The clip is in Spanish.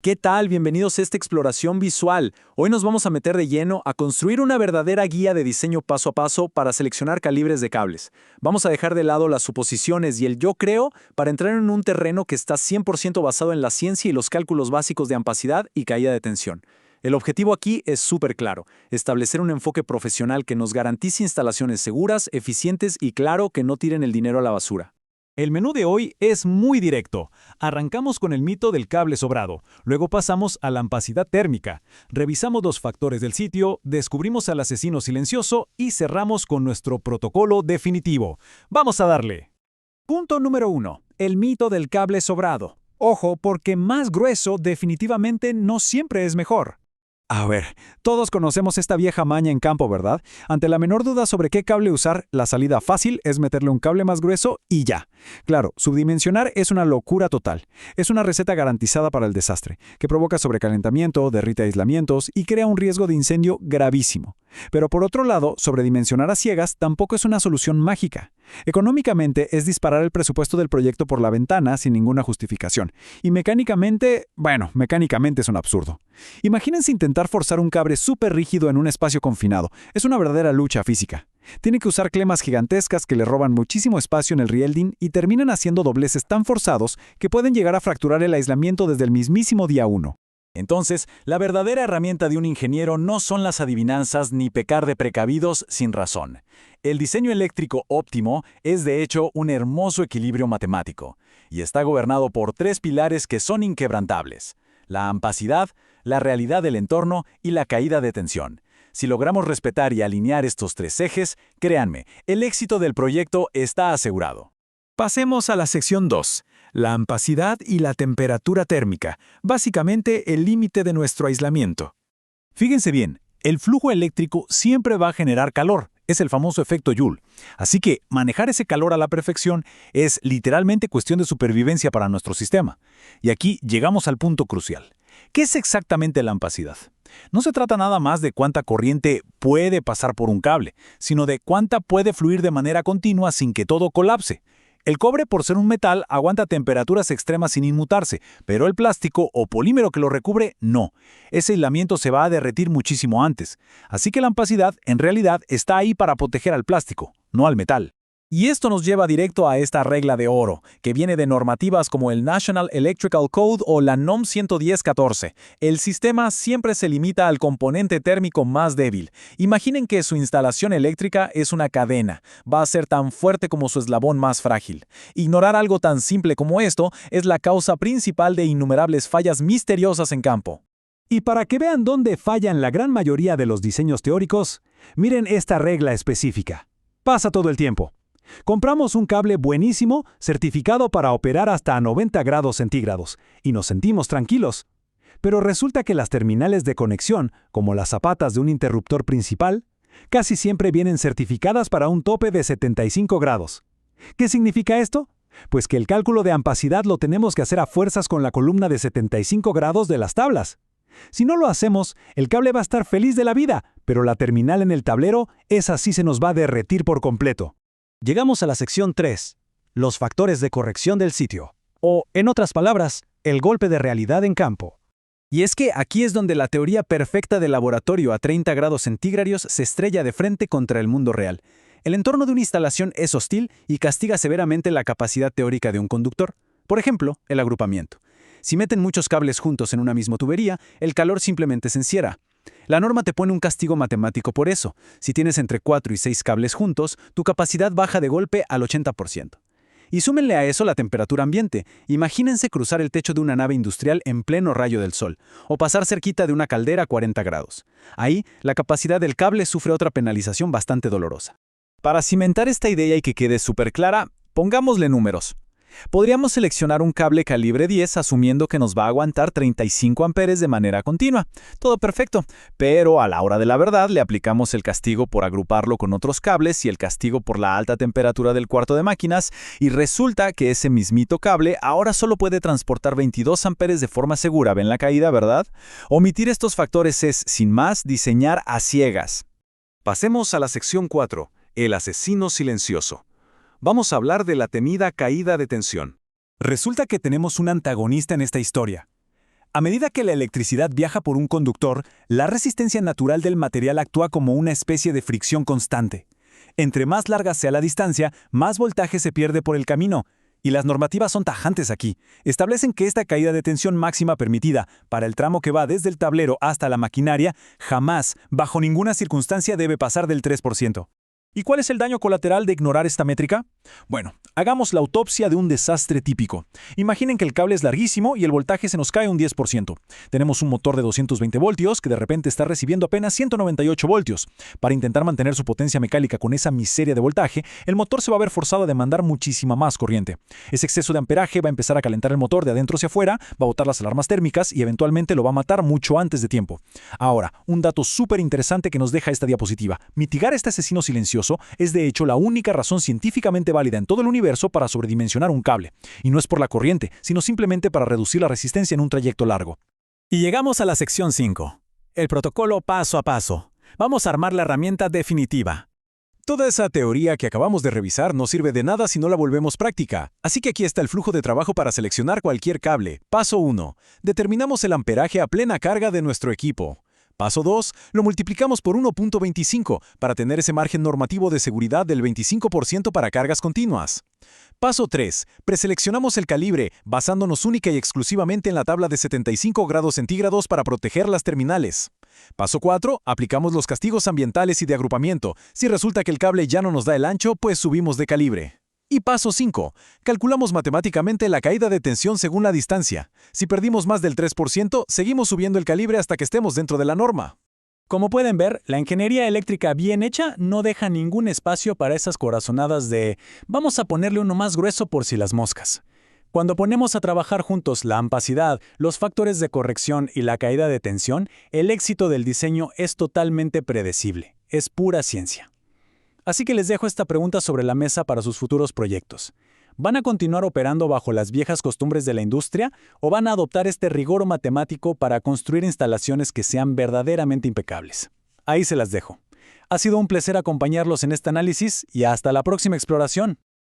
¿Qué tal? Bienvenidos a esta exploración visual. Hoy nos vamos a meter de lleno a construir una verdadera guía de diseño paso a paso para seleccionar calibres de cables. Vamos a dejar de lado las suposiciones y el yo creo para entrar en un terreno que está 100% basado en la ciencia y los cálculos básicos de ampacidad y caída de tensión. El objetivo aquí es súper claro: establecer un enfoque profesional que nos garantice instalaciones seguras, eficientes y claro que no tiren el dinero a la basura. El menú de hoy es muy directo. Arrancamos con el mito del cable sobrado, luego pasamos a la ampacidad térmica, revisamos los factores del sitio, descubrimos al asesino silencioso y cerramos con nuestro protocolo definitivo. ¡Vamos a darle! Punto número 1. El mito del cable sobrado. Ojo, porque más grueso definitivamente no siempre es mejor. A ver, todos conocemos esta vieja maña en campo, ¿verdad? Ante la menor duda sobre qué cable usar, la salida fácil es meterle un cable más grueso y ya. Claro, subdimensionar es una locura total. Es una receta garantizada para el desastre, que provoca sobrecalentamiento, derrite aislamientos y crea un riesgo de incendio gravísimo. Pero por otro lado, sobredimensionar a ciegas tampoco es una solución mágica. Económicamente es disparar el presupuesto del proyecto por la ventana sin ninguna justificación. Y mecánicamente es un absurdo. Imagínense intentar forzar un cable súper rígido en un espacio confinado. Es una verdadera lucha física. Tiene que usar clemas gigantescas que le roban muchísimo espacio en el rielding y terminan haciendo dobleces tan forzados que pueden llegar a fracturar el aislamiento desde el mismísimo día 1. Entonces, la verdadera herramienta de un ingeniero no son las adivinanzas ni pecar de precavidos sin razón. El diseño eléctrico óptimo es de hecho un hermoso equilibrio matemático, y está gobernado por tres pilares que son inquebrantables: la ampacidad, la realidad del entorno y la caída de tensión. Si logramos respetar y alinear estos tres ejes, créanme, el éxito del proyecto está asegurado. Pasemos a la sección 2, la ampacidad y la temperatura térmica, básicamente el límite de nuestro aislamiento. Fíjense bien, el flujo eléctrico siempre va a generar calor, es el famoso efecto Joule. Así que manejar ese calor a la perfección es literalmente cuestión de supervivencia para nuestro sistema. Y aquí llegamos al punto crucial. ¿Qué es exactamente la ampacidad? No se trata nada más de cuánta corriente puede pasar por un cable, sino de cuánta puede fluir de manera continua sin que todo colapse. El cobre, por ser un metal, aguanta temperaturas extremas sin inmutarse, pero el plástico o polímero que lo recubre, no. Ese aislamiento se va a derretir muchísimo antes. Así que la ampacidad, en realidad, está ahí para proteger al plástico, no al metal. Y esto nos lleva directo a esta regla de oro, que viene de normativas como el National Electrical Code o la NOM 11014. El sistema siempre se limita al componente térmico más débil. Imaginen que su instalación eléctrica es una cadena. Va a ser tan fuerte como su eslabón más frágil. Ignorar algo tan simple como esto es la causa principal de innumerables fallas misteriosas en campo. Y para que vean dónde fallan la gran mayoría de los diseños teóricos, miren esta regla específica. Pasa todo el tiempo. Compramos un cable buenísimo, certificado para operar hasta a 90 grados centígrados, y nos sentimos tranquilos. Pero resulta que las terminales de conexión, como las zapatas de un interruptor principal, casi siempre vienen certificadas para un tope de 75 grados. ¿Qué significa esto? Pues que el cálculo de ampacidad lo tenemos que hacer a fuerzas con la columna de 75 grados de las tablas. Si no lo hacemos, el cable va a estar feliz de la vida, pero la terminal en el tablero, esa sí se nos va a derretir por completo. Llegamos a la sección 3, los factores de corrección del sitio, o, en otras palabras, el golpe de realidad en campo. Y es que aquí es donde la teoría perfecta del laboratorio a 30 grados centígrados se estrella de frente contra el mundo real. El entorno de una instalación es hostil y castiga severamente la capacidad teórica de un conductor. Por ejemplo, el agrupamiento. Si meten muchos cables juntos en una misma tubería, el calor simplemente se encierra. La norma te pone un castigo matemático por eso. Si tienes entre 4 y 6 cables juntos, tu capacidad baja de golpe al 80%. Y súmenle a eso la temperatura ambiente. Imagínense cruzar el techo de una nave industrial en pleno rayo del sol, o pasar cerquita de una caldera a 40 grados. Ahí, la capacidad del cable sufre otra penalización bastante dolorosa. Para cimentar esta idea y que quede súper clara, pongámosle números. Podríamos seleccionar un cable calibre 10 asumiendo que nos va a aguantar 35 amperes de manera continua. Todo perfecto, pero a la hora de la verdad le aplicamos el castigo por agruparlo con otros cables y el castigo por la alta temperatura del cuarto de máquinas, y resulta que ese mismito cable ahora solo puede transportar 22 amperes de forma segura. ¿Ven la caída, verdad? Omitir estos factores es, sin más, diseñar a ciegas. Pasemos a la sección 4, el asesino silencioso. Vamos a hablar de la temida caída de tensión. Resulta que tenemos un antagonista en esta historia. A medida que la electricidad viaja por un conductor, la resistencia natural del material actúa como una especie de fricción constante. Entre más larga sea la distancia, más voltaje se pierde por el camino. Y las normativas son tajantes aquí. Establecen que esta caída de tensión máxima permitida para el tramo que va desde el tablero hasta la maquinaria jamás, bajo ninguna circunstancia, debe pasar del 3%. ¿Y cuál es el daño colateral de ignorar esta métrica? Bueno, hagamos la autopsia de un desastre típico. Imaginen que el cable es larguísimo y el voltaje se nos cae un 10%. Tenemos un motor de 220 voltios que de repente está recibiendo apenas 198 voltios. Para intentar mantener su potencia mecánica con esa miseria de voltaje, el motor se va a ver forzado a demandar muchísima más corriente. Ese exceso de amperaje va a empezar a calentar el motor de adentro hacia afuera, va a botar las alarmas térmicas y eventualmente lo va a matar mucho antes de tiempo. Ahora, un dato súper interesante que nos deja esta diapositiva. Mitigar este asesino silencioso es de hecho la única razón científicamente válida en todo el universo para sobredimensionar un cable. Y no es por la corriente, sino simplemente para reducir la resistencia en un trayecto largo. Y llegamos a la sección 5. El protocolo paso a paso. Vamos a armar la herramienta definitiva. Toda esa teoría que acabamos de revisar no sirve de nada si no la volvemos práctica. Así que aquí está el flujo de trabajo para seleccionar cualquier cable. Paso 1. Determinamos el amperaje a plena carga de nuestro equipo. Paso 2. Lo multiplicamos por 1.25 para tener ese margen normativo de seguridad del 25% para cargas continuas. Paso 3. Preseleccionamos el calibre basándonos única y exclusivamente en la tabla de 75 grados centígrados para proteger las terminales. Paso 4. Aplicamos los castigos ambientales y de agrupamiento. Si resulta que el cable ya no nos da el ancho, pues subimos de calibre. Y paso 5. Calculamos matemáticamente la caída de tensión según la distancia. Si perdimos más del 3%, seguimos subiendo el calibre hasta que estemos dentro de la norma. Como pueden ver, la ingeniería eléctrica bien hecha no deja ningún espacio para esas corazonadas de «vamos a ponerle uno más grueso por si las moscas». Cuando ponemos a trabajar juntos la ampacidad, los factores de corrección y la caída de tensión, el éxito del diseño es totalmente predecible. Es pura ciencia. Así que les dejo esta pregunta sobre la mesa para sus futuros proyectos. ¿Van a continuar operando bajo las viejas costumbres de la industria o van a adoptar este rigor matemático para construir instalaciones que sean verdaderamente impecables? Ahí se las dejo. Ha sido un placer acompañarlos en este análisis y hasta la próxima exploración.